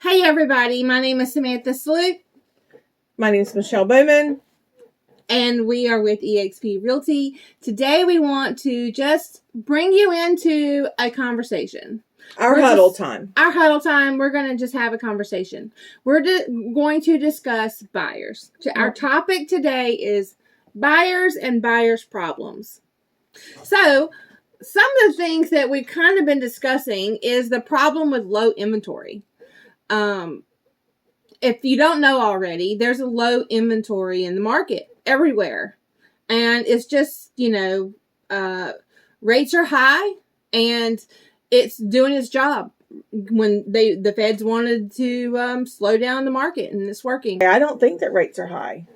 Hey everybody, my name is Samantha Salute. My name is Michele Bowman. And we are with eXp Realty. Today we want to just bring you into a conversation. Our huddle time. Our huddle time. We're going to just have a conversation. We're going to discuss buyers. Our topic today is buyers and buyers' problems. So, some of the things that we've kind of been discussing is the problem with low inventory. If you don't know already, there's a low inventory in the market everywhere. And it's just, rates are high and it's doing its job when the feds wanted to slow down the market, and it's working. I don't think that rates are high.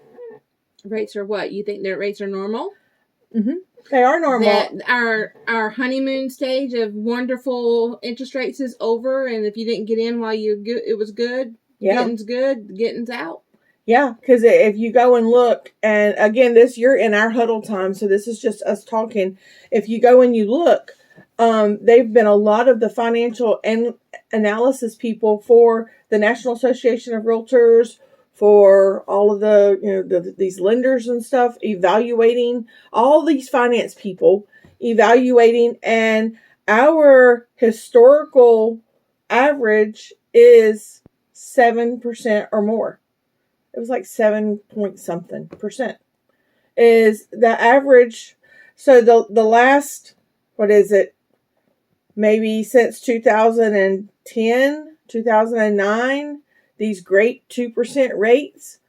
Rates are what? You think that rates are normal? Mm-hmm. They are normal. That our honeymoon stage of wonderful interest rates is over, and if you didn't get in while it was good. Yeah. Getting's good, getting's out. Yeah, because if you go and look, and again, you're in our huddle time, so this is just us talking. If you go and you look, they've been a lot of the financial and analysis people for the National Association of Realtors, for all of these lenders and stuff, evaluating all these finance people, and our historical average is 7% or more. It was like 7 point something percent is the average. So the last, what is it? Maybe since 2010, 2009, these great 2% rates,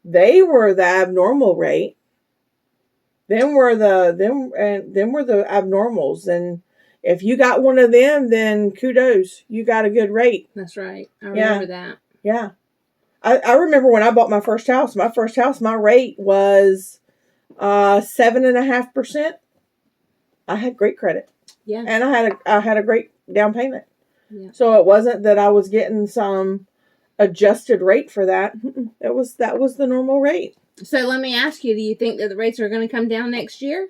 they were the abnormal rate. Them were the abnormals. And if you got one of them, then kudos, you got a good rate. That's right. I remember that. Yeah. I remember when I bought my first house, my rate was 7.5%. I had great credit. Yeah. And I had a great down payment. Yeah. So it wasn't that I was getting some adjusted rate for that. That was the normal rate. So let me ask you, do you think that the rates are going to come down next year?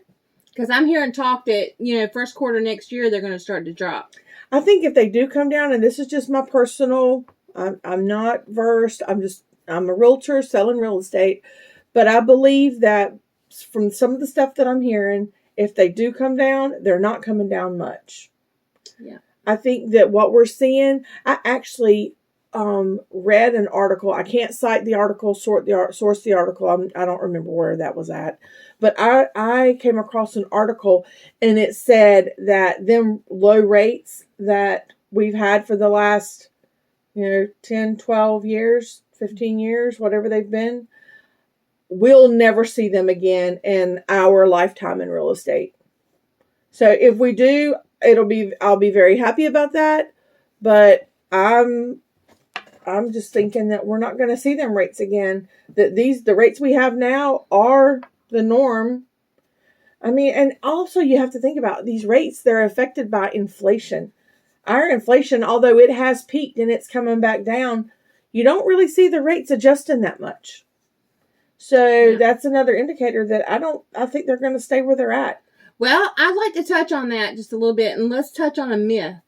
Because I'm hearing talk that, first quarter next year, they're going to start to drop. I think if they do come down, and this is just my personal, I'm not versed. I'm a realtor selling real estate, but I believe that from some of the stuff that I'm hearing, if they do come down, they're not coming down much. Yeah. I think that what we're seeing, I actually read an article. I can't cite the article, source the article. I don't remember where that was at, but I came across an article, and it said that them low rates that we've had for the last 10, 12 years, 15 years, whatever they've been, we'll never see them again in our lifetime in real estate. So if we do, I'll be very happy about that. But I'm just thinking that we're not going to see them rates again. That the rates we have now are the norm. I mean, and also you have to think about these rates. They're affected by inflation. Our inflation, although it has peaked and it's coming back down, you don't really see the rates adjusting that much. So That's another indicator that I think they're going to stay where they're at. Well, I'd like to touch on that just a little bit, and let's touch on a myth.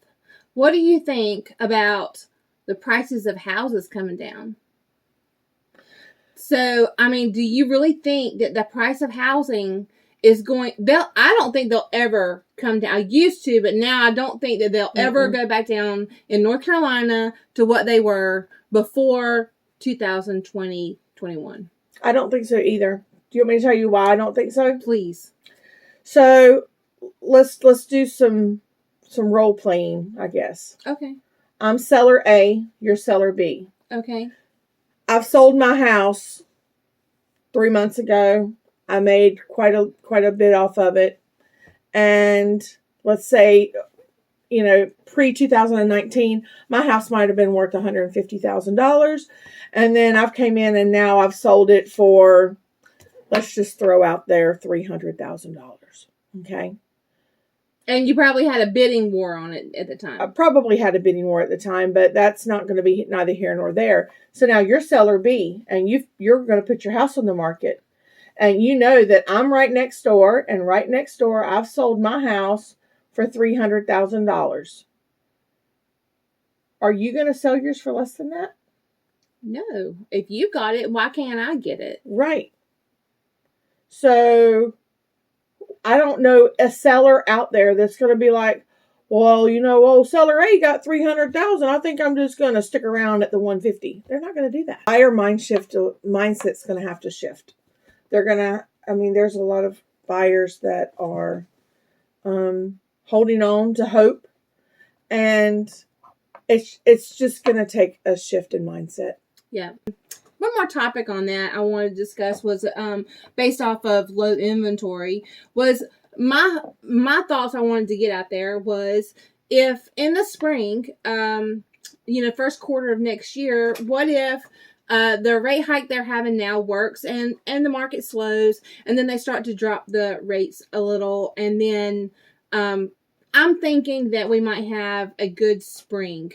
What do you think about the prices of houses coming down? So, I mean, do you really think that the price of housing is I don't think they'll ever come down. I used to, but now I don't think that they'll ever go back down in North Carolina to what they were before 2020, 21. I don't think so either. Do you want me to tell you why I don't think so? Please. So let's do some role playing, I guess. Okay. I'm seller A, you're seller B. Okay. I've sold my house 3 months ago. I made quite a bit off of it. And let's say, pre-2019, my house might have been worth $150,000. And then I've came in and now I've sold it for, let's just throw out there, $300,000. Okay. And you probably had a bidding war on it at the time. I probably had a bidding war at the time, but that's not going to be neither here nor there. So now you're seller B, and you're going to put your house on the market. And you know that I'm right next door, and right next door I've sold my house for $300,000. Are you going to sell yours for less than that? No. If you got it, why can't I get it? Right. So I don't know a seller out there that's going to be like, well, seller A got 300,000. I think I'm just going to stick around at the 150. They're not going to do that. Buyer mindset's going to have to shift. They're going to, there's a lot of buyers that are holding on to hope, and it's just going to take a shift in mindset. Yeah. One more topic on that I wanted to discuss was based off of low inventory was my thoughts I wanted to get out there was if in the spring, first quarter of next year, what if the rate hike they're having now works and the market slows and then they start to drop the rates a little, and then I'm thinking that we might have a good spring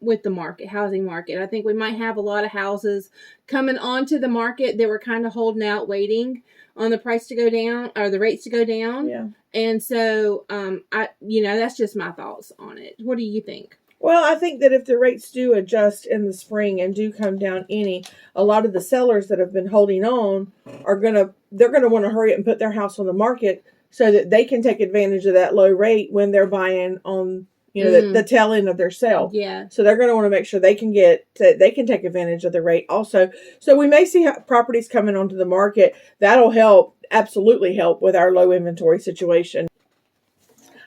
with the housing market. I think we might have a lot of houses coming onto the market that were kind of holding out, waiting on the price to go down or the rates to go down. Yeah. And so, that's just my thoughts on it. What do you think? Well, I think that if the rates do adjust in the spring and do come down a lot of the sellers that have been holding on they're going to want to hurry up and put their house on the market so that they can take advantage of that low rate when they're buying on the tail end of their sale. Yeah. So they're going to want to make sure they can take advantage of the rate also. So we may see properties coming onto the market. That'll absolutely help with our low inventory situation.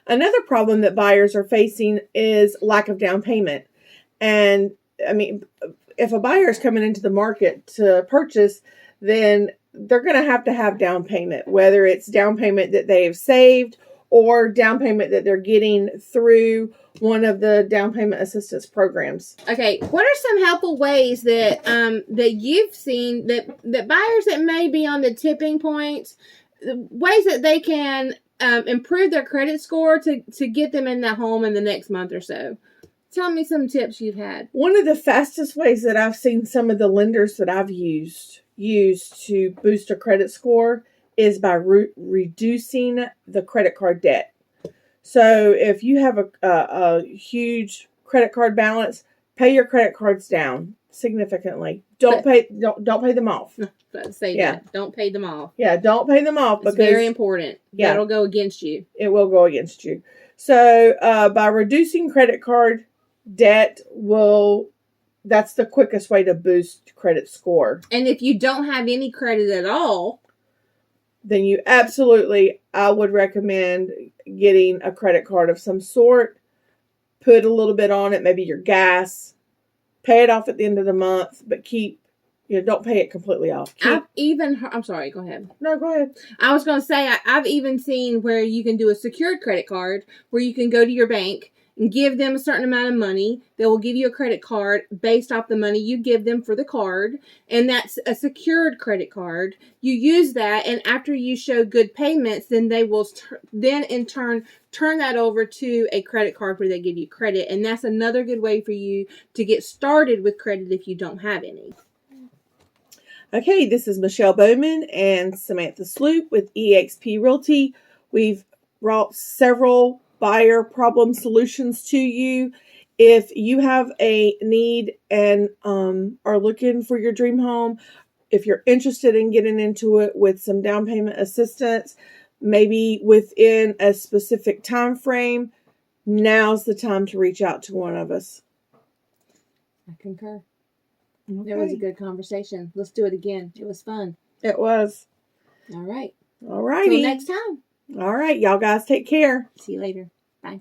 Another problem that buyers are facing is lack of down payment. And if a buyer is coming into the market to purchase, then they're going to have down payment, whether it's down payment that they have saved or down payment that they're getting through one of the down payment assistance programs. Okay, what are some helpful ways that that you've seen that buyers that may be on the tipping point, ways that they can improve their credit score to get them in that home in the next month or so? Tell me some tips you've had. One of the fastest ways that I've seen some of the lenders that I've used to boost a credit score is by reducing the credit card debt. So if you have a huge credit card balance, pay your credit cards down significantly. Don't pay them off. Don't pay them off. Yeah, don't pay them off. It's very important. Yeah. That'll go against you. It will go against you. So by reducing credit card debt that's the quickest way to boost credit score. And if you don't have any credit at all, then I would recommend getting a credit card of some sort. Put a little bit on it, maybe your gas. Pay it off at the end of the month, but don't pay it completely off. I'm sorry, go ahead. No, go ahead. I was going to say, I've even seen where you can do a secured credit card where you can go to your bank and give them a certain amount of money. They will give you a credit card based off the money you give them for the card. And that's a secured credit card. You use that, and after you show good payments, then they will then in turn turn that over to a credit card where they give you credit. And that's another good way for you to get started with credit if you don't have any. Okay, this is Michele Bowman and Samantha Sloop with eXp Realty. We've brought several buyer problem solutions to you. If you have a need and are looking for your dream home, if you're interested in getting into it with some down payment assistance, maybe within a specific time frame, now's the time to reach out to one of us. I concur. Okay. That was a good conversation. Let's do it again. It was fun. It was. All right. All righty. Till next time. All right. Y'all guys take care. See you later. Bye.